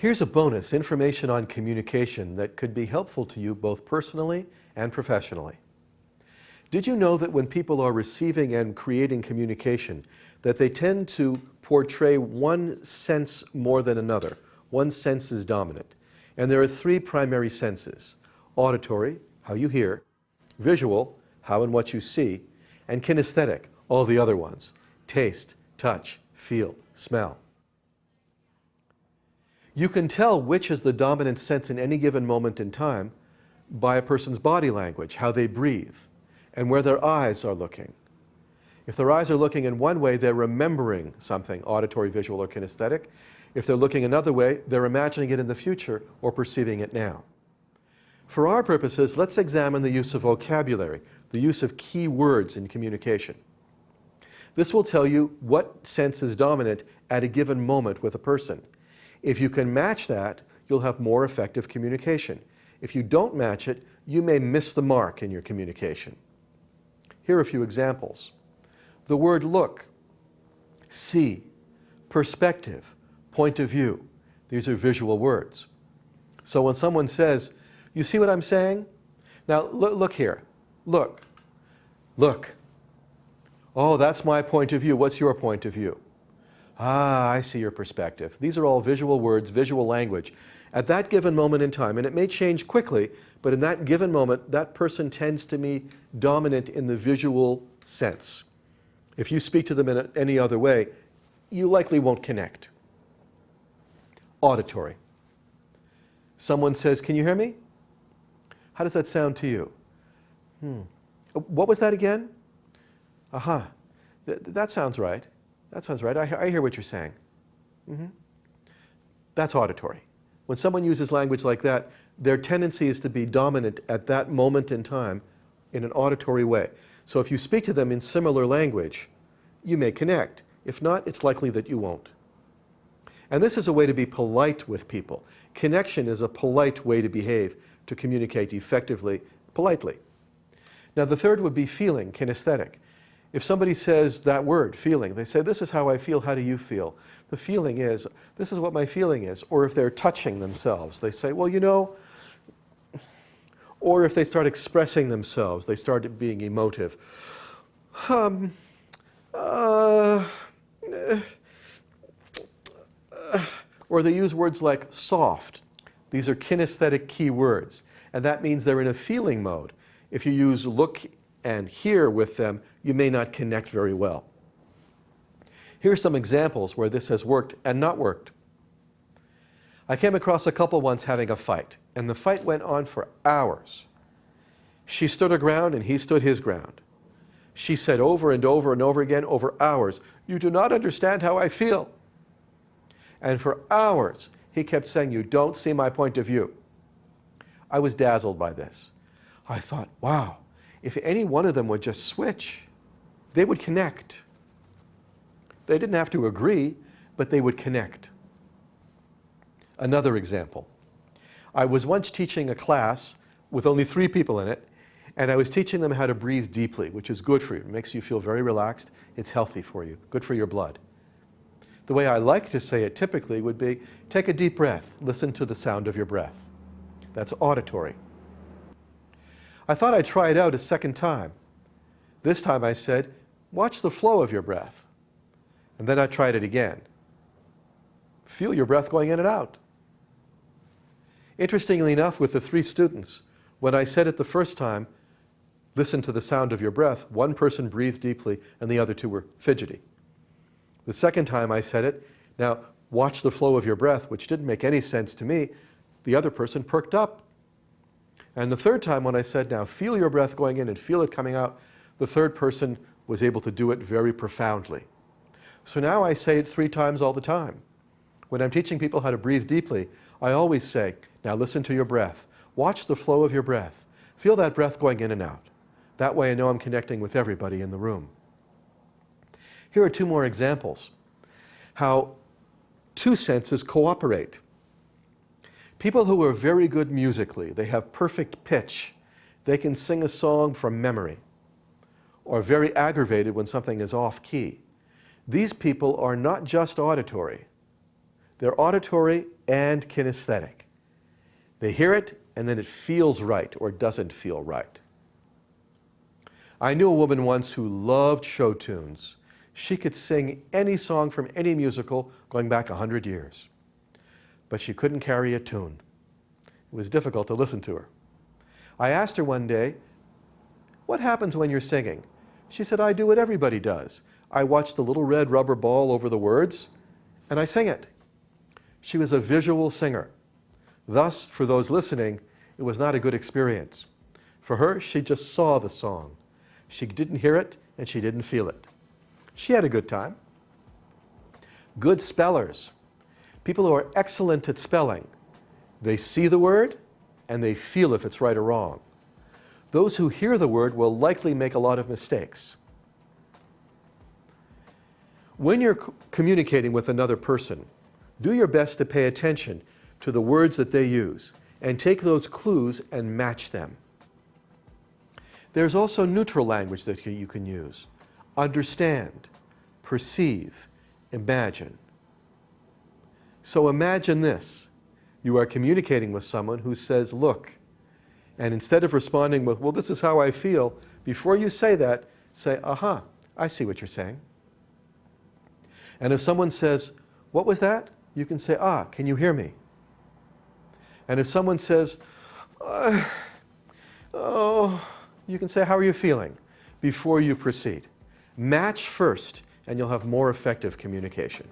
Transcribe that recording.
Here's a bonus, information on communication that could be helpful to you both personally and professionally. Did you know that when people are receiving and creating communication, that they tend to portray one sense more than another? One sense is dominant. And there are three primary senses: auditory, how you hear; visual, how and what you see; and kinesthetic, all the other ones: taste, touch, feel, smell. You can tell which is the dominant sense in any given moment in time by a person's body language, how they breathe, and where their eyes are looking. If their eyes are looking in one way, they're remembering something, auditory, visual, or kinesthetic. If they're looking another way, they're imagining it in the future or perceiving it now. For our purposes, let's examine the use of vocabulary, the use of key words in communication. This will tell you what sense is dominant at a given moment with a person. If you can match that, you'll have more effective communication. If you don't match it, you may miss the mark in your communication. Here are a few examples. The word look, see, perspective, point of view. These are visual words. So when someone says, "You see what I'm saying? Now look here. Look. Look. Oh, that's my point of view. What's your point of view? Ah, I see your perspective." These are all visual words, visual language. At that given moment in time, and it may change quickly, but in that given moment, that person tends to be dominant in the visual sense. If you speak to them in any other way, you likely won't connect. Auditory. Someone says, "Can you hear me?" How does that sound to you? What was that again? Aha. That sounds right. That sounds right. I hear what you're saying. That's auditory. When someone uses language like that, their tendency is to be dominant at that moment in time in an auditory way. So if you speak to them in similar language, you may connect. If not, it's likely that you won't. And this is a way to be polite with people. Connection is a polite way to behave, to communicate effectively, politely. Now the third would be feeling, kinesthetic. If somebody says that word, feeling, they say, "This is how I feel, how do you feel?" The feeling is, "This is what my feeling is." Or if they're touching themselves, they say, "Well, you know," or if they start expressing themselves, they start being emotive. Or they use words like soft. These are kinesthetic key words, and that means they're in a feeling mode. If you use look and hear with them, you may not connect very well. Here are some examples where this has worked and not worked. I came across a couple once having a fight, and the fight went on for hours. She stood her ground and he stood his ground. She said over and over and over again, over hours, "You do not understand how I feel." And for hours, he kept saying, "You don't see my point of view." I was dazzled by this. I thought, wow, if any one of them would just switch, they would connect. They didn't have to agree, but they would connect. Another example. I was once teaching a class with only 3 people in it, and I was teaching them how to breathe deeply, which is good for you. It makes you feel very relaxed. It's healthy for you, good for your blood. The way I like to say it typically would be, take a deep breath, listen to the sound of your breath. That's auditory. I thought I'd try it out a second time. This time I said, watch the flow of your breath. And then I tried it again. Feel your breath going in and out. Interestingly enough, with the 3 students, when I said it the first time, listen to the sound of your breath, one person breathed deeply and the other 2 were fidgety. The second time I said it, now watch the flow of your breath, which didn't make any sense to me, the other person perked up. And the third time when I said, now feel your breath going in and feel it coming out, the third person was able to do it very profoundly. So now I say it 3 times all the time. When I'm teaching people how to breathe deeply, I always say, now listen to your breath. Watch the flow of your breath. Feel that breath going in and out. That way I know I'm connecting with everybody in the room. Here are 2 more examples. How 2 senses cooperate. People who are very good musically, they have perfect pitch, they can sing a song from memory, or very aggravated when something is off key. These people are not just auditory, They're auditory and kinesthetic. They hear it and then it feels right or doesn't feel right. I knew a woman once who loved show tunes. She could sing any song from any musical going back 100 years. But she couldn't carry a tune. It was difficult to listen to her. I asked her one day, "What happens when you're singing?" She said, "I do what everybody does. I watch the little red rubber ball over the words, and I sing it." She was a visual singer. Thus, for those listening, it was not a good experience. For her, she just saw the song. She didn't hear it, and she didn't feel it. She had a good time. Good spellers. People who are excellent at spelling. They see the word, and they feel if it's right or wrong. Those who hear the word will likely make a lot of mistakes. When you're communicating with another person, do your best to pay attention to the words that they use and take those clues and match them. There's also neutral language that you can use. Understand, perceive, imagine. So imagine this. You are communicating with someone who says, "Look," and instead of responding with, "Well, this is how I feel," before you say that, say, "Aha, I see what you're saying." And if someone says, "What was that?" you can say, "Ah, can you hear me?" And if someone says, "Oh," you can say, "How are you feeling?" before you proceed. Match first, and you'll have more effective communication.